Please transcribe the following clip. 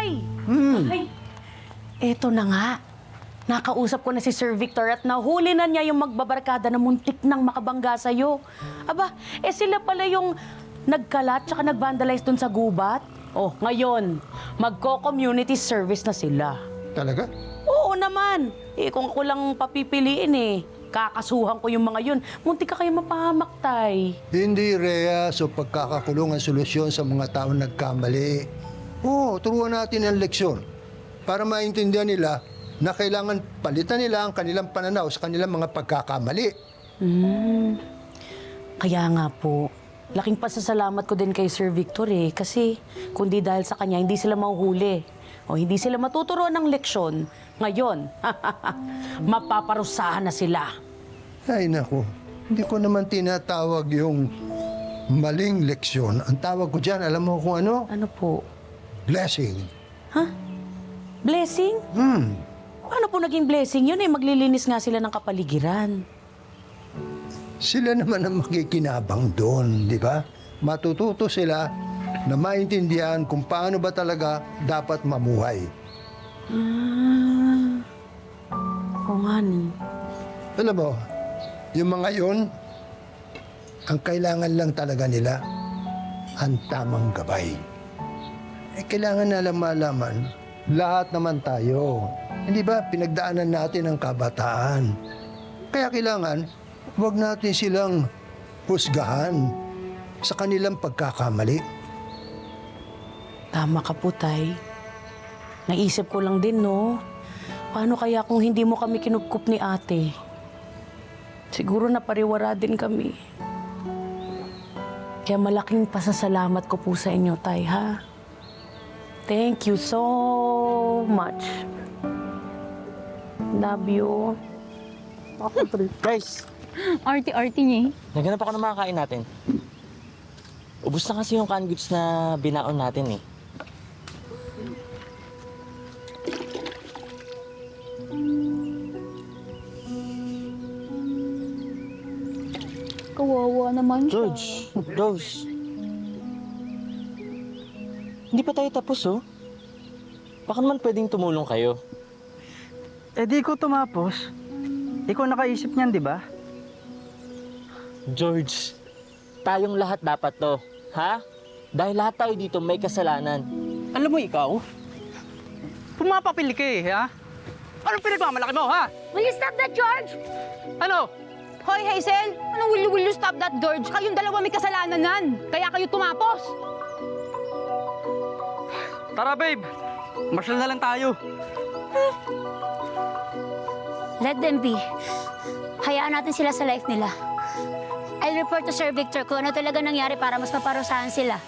Tay! Ay, eto na nga. Nakausap ko na si Sir Victor at nahuli na niya yung magbabarkada na muntik nang makabangga sa'yo. Aba, sila pala yung nagkalat tsaka nag-vandalize dun sa gubat. Oh, ngayon, magko-community service na sila. Talaga? Oo naman. Kung ako lang papipiliin kakasuhan ko yung mga yun. Muntik ka kayo mapahamak, Tay. Hindi, Rhea. So pagkakakulong ang solusyon sa mga taong nagkamali. Oo, turuan natin ang leksyon para maintindihan nila na kailangan palitan nila ang kanilang pananaw sa kanilang mga pagkakamali. Kaya nga po, laking pasasalamat ko din kay Sir Victor kasi kundi dahil sa kanya, hindi sila mahuhuli o hindi sila matuturuan ng leksyon. Ngayon, mapaparusahan na sila. Ay, naku. Hindi ko naman tinatawag yung maling leksyon. Ang tawag ko dyan, alam mo kung ano? Ano po? Blessing. Blessing? Ano po naging blessing yun maglilinis nga sila ng kapaligiran. Sila naman ang makikinabang doon, di ba? Matututo sila na maintindihan kung paano ba talaga dapat mamuhay. Oo nga ni. Alam mo, yung mga yun, ang kailangan lang talaga nila, ang tamang gabay. Kailangan na lang malaman, lahat naman tayo. Hindi ba, pinagdaanan natin ang kabataan. Kaya kailangan, huwag natin silang husgahan sa kanilang pagkakamali. Tama ka po, Tay. Naisip ko lang din, no? Paano kaya kung hindi mo kami kinupkup ni ate? Siguro napariwara din kami. Kaya malaking pasasalamat ko po sa inyo, Tay, ha? Thank you so much. Love you. Guys, Arty-arty niya naghanap ako ng mga kain natin. Ubus na kasi yung canned goods na binaon natin Kawawa naman siya. George, Rose. Hindi pa tayo tapos, oh. Baka naman pwedeng tumulong kayo. Di ko tumapos. Ikaw nakaisip niyan, di ba? George, tayong lahat dapat to, ha? Dahil lahat tayo dito may kasalanan. Alam mo ikaw, pumapapili ka ha? Anong pinagmamalaki mo, ha? Will you stop that, George? Ano? Hoy, Hazel! Ano will you stop that, George? Kayong dalawa may kasalanan nan. Kaya kayo tumapos. Tara, babe. Marshal na lang tayo. Let them be. Hayaan natin sila sa life nila. I'll report to Sir Victor kung ano talaga nangyari para mas maparusahan sila.